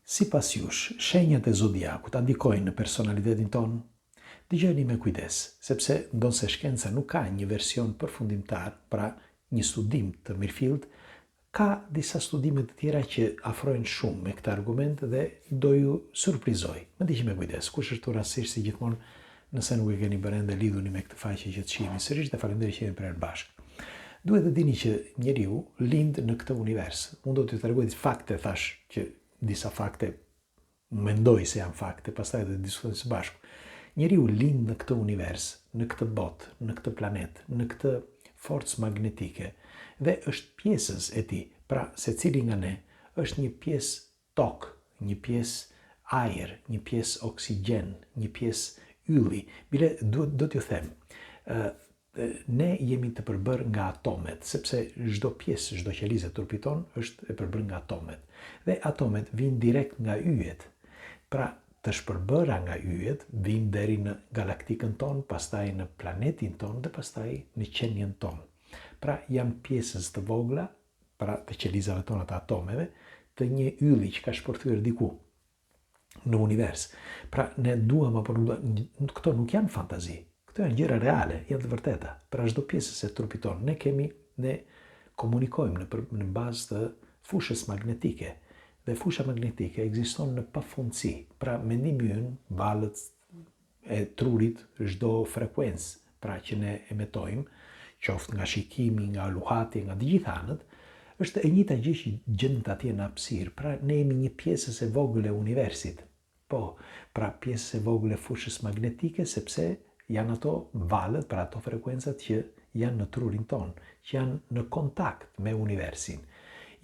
Sipas jush, shenjat e zodiakut a ndikojnë në personalitetin tonë? Dëgjoni me kujdes, sepse ndonse shkenca nuk ka një version përfundimtar, pra një studim të mirëfillt, ka disa studime të tjera që afrojnë shumë me këtë argument dhe do ju surprizoj. Më ndiqni me kujdes, kush është rastësisht si gjithmonë, nëse nuk e keni bërë ende, lidhuni me këtë faqe që të shihni sërish dhe faleminderit që jeni për herë bashkë. Duhet të dini që njeriu lind në këtë univers. Unë do t'ju tregoj fakte, thash që disa fakte mendoj se janë fakte, pastaj do të diskutojmë së bashku. Njeriu lind në këtë univers, në këtë botë, në këtë planet, në këtë forcë magnetike dhe është pjesës e tij. Pra, secili nga ne është një pjesë tokë, një pjesë ajër, një pjesë oksigjen, një pjesë ylli. Bile do t'ju them, ne jemi të përbërë nga atomet, sepse çdo pjesë, çdo qelizë e trupit ton është e përbërë nga atomet. Dhe atomet vijnë direkt nga yjet. Pra, të shpërbëra nga yjet vijnë deri në galaktikën ton, pastaj në planetin ton dhe pastaj në qenjen ton. Pra, janë pjesës të vogla, pra të qelizave tona të atomeve, të një ylli që ka shpërthyer diku në univers. Pra, ne duam apo nuk duam, këto nuk janë fantazi. Këto janë gjëra reale, janë të vërteta. Pra çdo pjesë e trupit ton ne komunikojmë në bazë të fushës magnetike. Dhe fusha magnetike ekziston në pafundësi. Pra mendimi ynë, valët e trurit, çdo frekuencë, pra që ne emetojmë, qoftë nga shikimi, nga luhati, nga të gjitha anët, është e njëjta gjë që gjendet atje në hapësirë. Pra ne jemi një pjesë e vogël e universit. Po, pra pjesë e vogël e fushës magnetike, sepse janë ato valët, pra ato frekuencat që janë në trurin ton, që janë në kontakt me universin.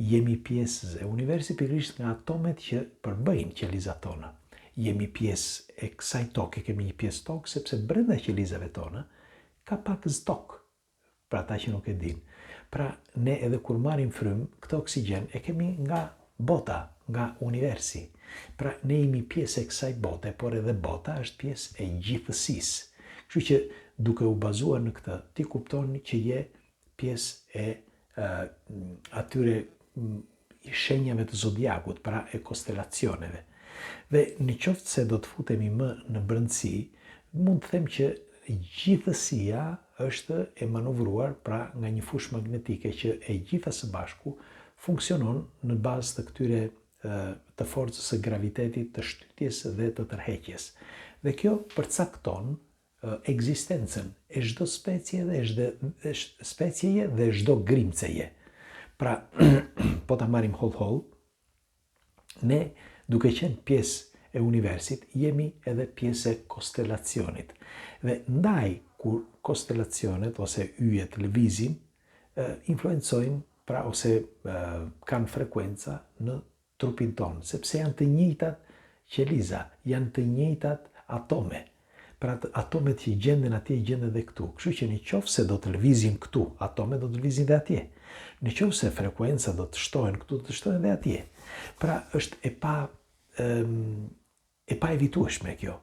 Jemi pjesë e universit pikërisht nga atomet që përbëjnë qelizat tona. Jemi pjesë e kësaj toke, kemi një pjesë tokë, sepse brenda qelizave tona ka pak tokë, pra ata që nuk e din. Pra, ne edhe kur marrim frym, këtë oksigjen e kemi nga bota, nga universi. Pra, ne jemi pjesë e kësaj bote, por edhe bota është pjesë e gjithësisë. Kështu që duke u bazuar në këtë, ti kupton që je pjesë e atyre shenjave të zodiakut, pra e konstelacioneve. Dhe në qoftë se do të futemi më në brendësi, mund të them që gjithësia është e manovruar pra nga një fushë magnetike që e gjitha së bashku funksionon në bazë të këtyre të forcës së gravitetit, të shtytjes dhe të tërheqjes. Dhe kjo përcakton ekzistencën e çdo specieje dhe çdo grimceje. Pra, po ta marrim holl, ne duke qenë pjesë e universit, jemi edhe pjesë e konstelacionit. Dhe ndaj kur konstelacionet ose yjet lëvizin, influencojnë, pra ose kanë frekuenca në trupin ton, sepse janë të njëjtat qeliza, janë të njëjtat atome. Pra atomet që gjenden atje, gjenden edhe këtu. Kështu që në qoftë se do të lëvizin këtu, atomet do të lëvizin dhe atje. Në qoftë se frekuenca do të shtohen këtu, do të shtohen edhe atje. Pra është e pa evitueshme kjo.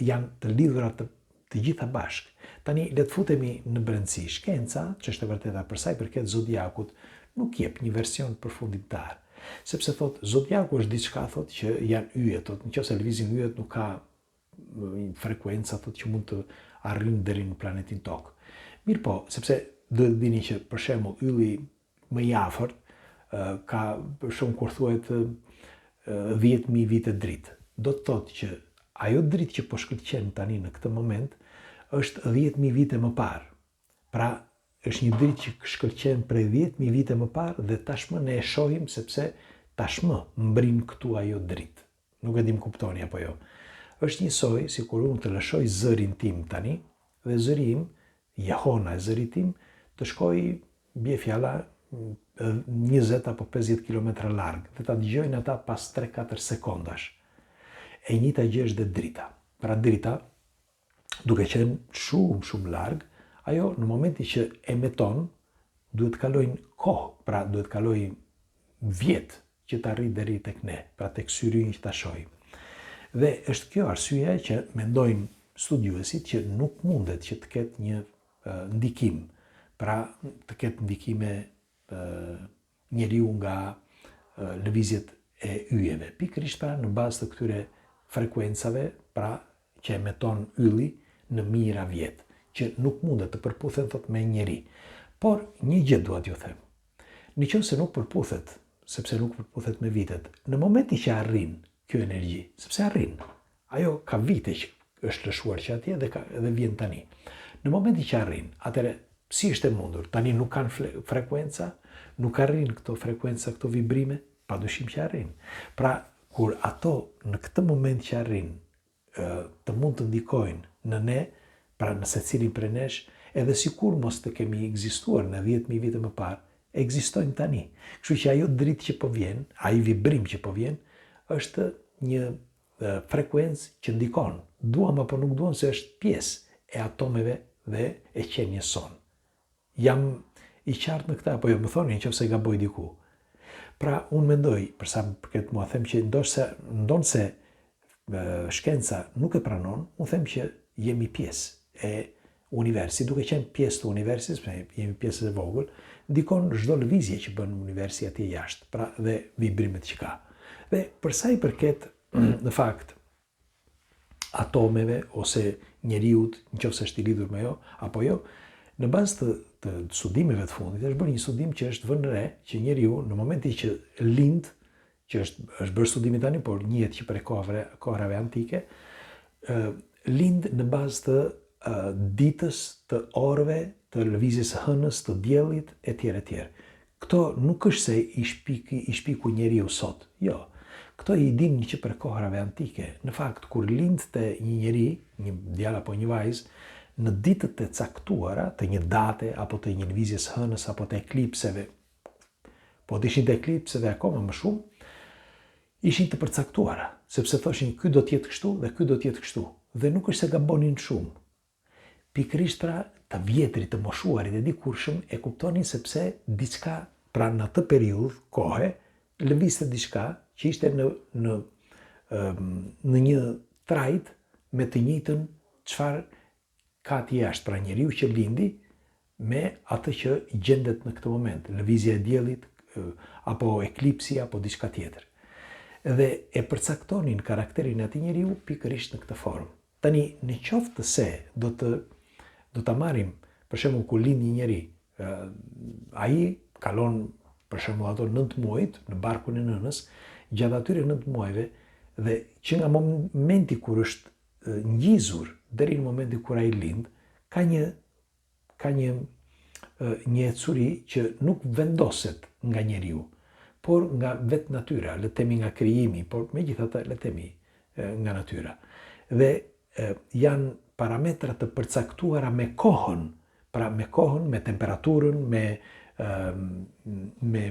Janë të lidhura të gjitha bashkë. Tani le të futemi në brendësi. Shkenca, ç'është e vërteta për sa i përket zodiakut, nuk jep një version përfundimtar. Sepse thotë zodiaku është diçka thotë që janë yjet, thotë nëse lëvizin yjet nuk ka frekuenca thotë që mund të arrijnë deri në planetin Tokë. Mirë po, sepse duhet dini që për shembull ylli më i afërt ka për shembull kur thuhet 10.000 vite dritë. Do të thotë që ajo dritë që po shkëlqen tani në këtë moment është 10.000 vite më parë. Pra, është një dritë që shkëlqen prej 10.000 vite më parë dhe tashmë ne e shohim sepse tashmë mbrin këtu ajo dritë. Nuk e dim kuptoni apo jo. Është njësoj si kur unë të lëshoj zërin tim tani dhe zëri im, jahona e zërit tim, të shkoj bie fjala 20 apo 50 km larg dhe ta dëgjojnë ata pas 3-4 sekondash. E njëjta gjë është dhe drita. Pra drita, duke qenë shumë larg, ajo në momentin që emeton, duhet kalojnë kohë, pra duhet kalojnë vjet që të arrijë deri tek ne, pra tek syri që ta shohim. Dhe është kjo arsyeja që mendojnë studiuesit që nuk mundet që të ketë një ndikim, pra të ketë ndikime njeriu nga lëvizjet e yjeve. Pikërisht pra në bazë të këtyre frekuencave pra që emeton ylli në mijëra vjet, që nuk mundet të përputhen thot me njeri. Por një gjë dua t'ju them. Nëse nuk përputhet, sepse nuk përputhet me vitet, në momenti që arrin kjo energji, sepse arrin, ajo ka vite që është lëshuar që atje dhe vjen tani. Në momenti që arrin, atëre si është e mundur? Tani nuk kanë frekuenca, nuk arrin këto frekuenca, këto vibrime, padyshim që arrin. Pra, kur ato në këtë moment që arrin të mund të ndikojnë në ne, pra në secilin prej nesh, edhe sikur mos të kemi ekzistuar në 10.000 vite më parë, ekzistojnë tani. Kështu që ajo dritë që po vjen, ai vibrim që po vjen, është një frekuencë që ndikon. Duam apo nuk duam se është pjesë e atomeve dhe e qenies son. Jam i qartë në këta, apo jo më thoni nëse gaboj diku. Pra, unë mendoj, përsa përket mua, them që ndonse shkenca nuk e pranon, unë them që jemi pjesë e universi, duke qenë pjesë të universis, jemi pjesë e vogël, ndikon çdo lëvizje që bën universi atje jashtë, pra dhe vibrimet që ka. Dhe përsa i përket në fakt atomeve ose njeriut, nëse është i lidhur me jo apo jo, në bazë të studimeve të fundit është bërë një studim që është vënë re që njeriu në momentin që lind, që është bërë studimi tani, por njihet që prej kohërave antike, lind në bazë të ditës, të orëve, të lëvizjes së hënës, të diellit etj. Këto nuk është se i shpiku njeriu sot. Jo. Këto i dinë që për kohërave antike. Në fakt, kur lindte një njeri, një djalë apo një vajzë, në ditët e caktuara, të një date, apo të një lëvizjes së hënës, apo të eklipseve, po të ishin të eklipseve akoma më shumë, ishin të përcaktuara, sepse thoshin ky do të jetë kështu dhe ky do të jetë kështu. Dhe nuk është se gabonin shumë. Pikërisht pra të vjetrit, të moshuarit e dikurshëm e kuptonin sepse diçka pra në atë periudhë kohe lëvizte diçka që ishte në një trajt me të njëjtën çfarë ka atje jashtë, pra njeriu që lindi me atë që gjendet në këtë moment, lëvizja e diellit apo eklipsi apo diçka tjetër. Dhe e përcaktonin karakterin e atij njeriu pikërisht në këtë formë. Tani, në qoftë se do ta marrim, për shembull, kur lind një njeri, ai kalon për shembull ato 9 muajt në barkun e nënës, gjatë atyre 9 muajve, dhe që nga momenti kur është ngjizur deri në momentin kur ai lind, ka një ecuri që nuk vendoset nga njeriu, por nga vetë natyra, le të themi nga krijimi, por megjithatë le të themi nga natyra. Dhe janë parametra të përcaktuara me kohën, pra me kohën, me temperaturën, me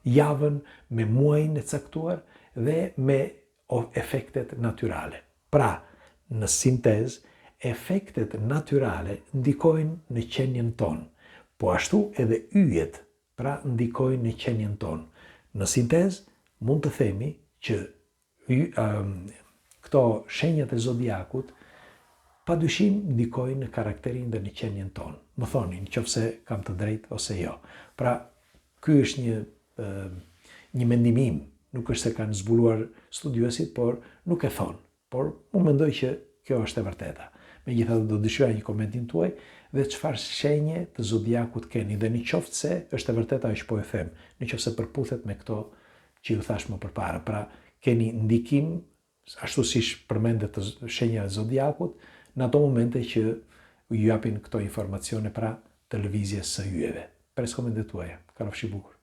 javën, me muajin e caktuar dhe me efektet natyrale. Pra, në sintez, efektet natyrale ndikojnë në qenien tonë, po ashtu edhe yjet, pra ndikojnë në qenien tonë. Në sintez, mund të themi që këto shenjat e zodiakut padyshim ndikojnë në karakterin dhe në qenien tonë. Më thoni, nëse kam të drejtë ose jo. Pra, ky është një mendim im, nuk është se kanë zbuluar studiuesit, por nuk e thonë. Por unë mendoj që kjo është e vërteta. Megjithatë do dëshiroja një komentin tuaj dhe çfarë shenje të zodiakut keni dhe nëse se është e vërteta ajo që po e them, nëse përputhet me këto që ju thash më përpara. Pra, keni ndikim ashtu siç përmendet të shenja e zodiakut në ato momente që ju japin këto informacione pra të lëvizjes së yjeve. Pres komentet tuaja. Kalofshi bukur.